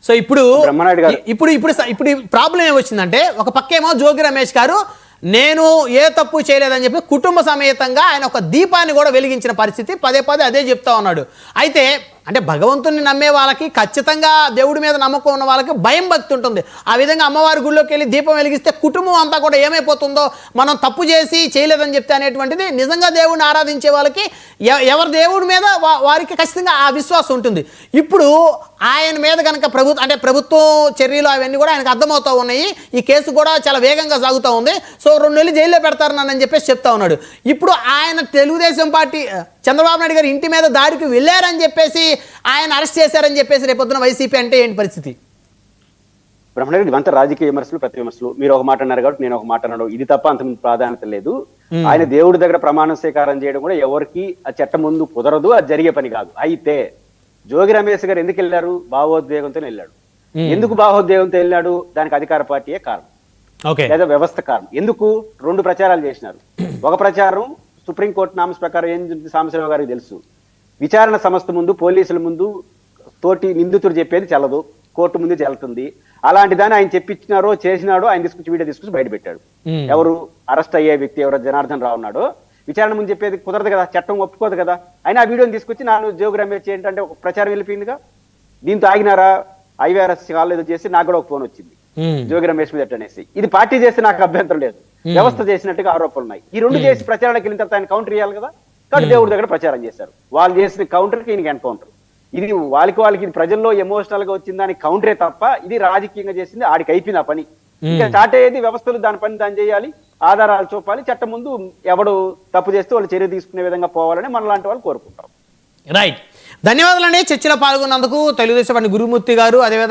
So ఇప్పుడు ఇప్పుడు ఇప్పుడు ఇప్పుడు ప్రాబ్లం ఏమొచ్చిందంటే ఒక పక్కేమో జోగి రమేష్ గారు నేను ఏ తప్పు చేయలేదని చెప్పి కుటుంబ సమేతంగా ఆయన ఒక దీపాన్ని కూడా వెలిగించిన పరిస్థితి పదే పదే అదే చెప్తా ఉన్నాడు. అయితే అంటే భగవంతుని నమ్మే వాళ్ళకి ఖచ్చితంగా దేవుడి మీద నమ్మకం ఉన్న వాళ్ళకి భయం భక్తి ఉంటుంది. ఆ విధంగా అమ్మవారి గుళ్ళోకి వెళ్ళి దీపం వెలిగిస్తే కుటుంబం అంతా కూడా ఏమైపోతుందో, మనం తప్పు చేసి చేయలేదని చెప్తే అనేటువంటిది నిజంగా దేవుడిని ఆరాధించే వాళ్ళకి ఎవరి దేవుడి మీద వారికి ఖచ్చితంగా ఆ విశ్వాసం ఉంటుంది. ఇప్పుడు ఆయన మీద కనుక ప్రభుత్వం చర్యలు అవన్నీ కూడా ఆయనకు అర్థమవుతూ ఉన్నాయి. ఈ కేసు కూడా చాలా వేగంగా సాగుతూ ఉంది. సో 2 నెలలు జైల్లో పెడతారు నన్ను అని చెప్పేసి చెప్తా ఉన్నాడు. ఇప్పుడు ఆయన తెలుగుదేశం పార్టీ చంద్రబాబు నాయుడు గారు ఇంటి మీద దాడికి వెళ్ళారని చెప్పేసి ఆయన అరెస్ట్ చేశారని చెప్పేసి రేపొద్దున వైసీపీ అంటే ఏంటి పరిస్థితి? బ్రహ్మణి ఇవంతా రాజకీయ విమర్శలు, ప్రతి విమర్శలు. మీరు ఒక మాట అన్నారు కాబట్టి నేను ఒక మాట అన్నాడు, ఇది తప్ప అంత ప్రాధాన్యత లేదు. ఆయన దేవుడి దగ్గర ప్రమాణ స్వీకారం చేయడం కూడా ఎవరికి ఆ చట్టం ముందు కుదరదు, అది జరిగే పని కాదు. అయితే జోగి రమేష్ గారు ఎందుకు వెళ్ళారు? భావోద్వేగంతో వెళ్ళాడు. ఎందుకు భావోద్వేగంతో వెళ్ళాడు? దానికి అధికార పార్టీయే కారణం లేదా వ్యవస్థ కారణం. ఎందుకు? 2 ప్రచారాలు చేసినారు. ఒక ప్రచారం సుప్రీంకోర్టు నామస్ ప్రకారం ఏం సాంబశివరావు గారికి తెలుసు, విచారణ సంస్థ ముందు, పోలీసుల ముందు తోటి నిందితుడు చెప్పేది చెల్లదు, కోర్టు ముందు చెల్లుతుంది. అలాంటి దాన్ని ఆయన చెప్పించినారో చేసినాడో ఆయన వీడియో తీసుకొచ్చి బయట పెట్టాడు. ఎవరు అరెస్ట్ అయ్యే వ్యక్తి ఎవరో జనార్దన్ రావు ఉన్నాడో విచారణ ముందు చెప్పేది కుదరదు కదా, చట్టం ఒప్పుకోదు కదా. ఆయన ఆ వీడియోని తీసుకొచ్చి జోగి రమేష్ ఏంటంటే ఒక ప్రచారం వెళ్ళిపోయిందిగా. దీంతో ఆగినారా? ఐవీఆర్ఎస్ కాల్ ఏదో చేసి నాకు కూడా ఒక ఫోన్ వచ్చింది జోగి రమేష్ మీద అనేసి. ఇది పార్టీ చేస్తే నాకు అభ్యంతరం లేదు, వ్యవస్థ చేసినట్టుగా ఆరోపణలు ఉన్నాయి. ఈ 2 చేసి ప్రచారానికి వెళ్ళిన తర్వాత ఆయన కౌంటర్ ఇవ్వాలి కదా. కాబట్టి దేవుడి దగ్గర ప్రచారం చేశారు. వాళ్ళు చేసిన కౌంటర్కి ఈయనకి ఎన్కౌంటర్. ఇది వాళ్ళకి ఇది ప్రజల్లో ఎమోషనల్ గా వచ్చిందని కౌంటరే తప్ప ఇది రాజకీయంగా చేసింది. ఆడికి అయిపోయింది ఆ పని. ఇంకా స్టార్ట్ అయ్యేది వ్యవస్థలు దాని పని దాన్ని చేయాలి, ఆధారాలు చూపాలి, చట్టం ముందు ఎవడు తప్పు చేస్తే వాళ్ళు చర్య తీసుకునే విధంగా పోవాలని మనలాంటి వాళ్ళు కోరుకుంటాం. రైట్, ధన్యవాదాలండి చర్చలో పాల్గొన్నందుకు తెలుగుదేశం గురుమూర్తి గారు. అదేవిధంగా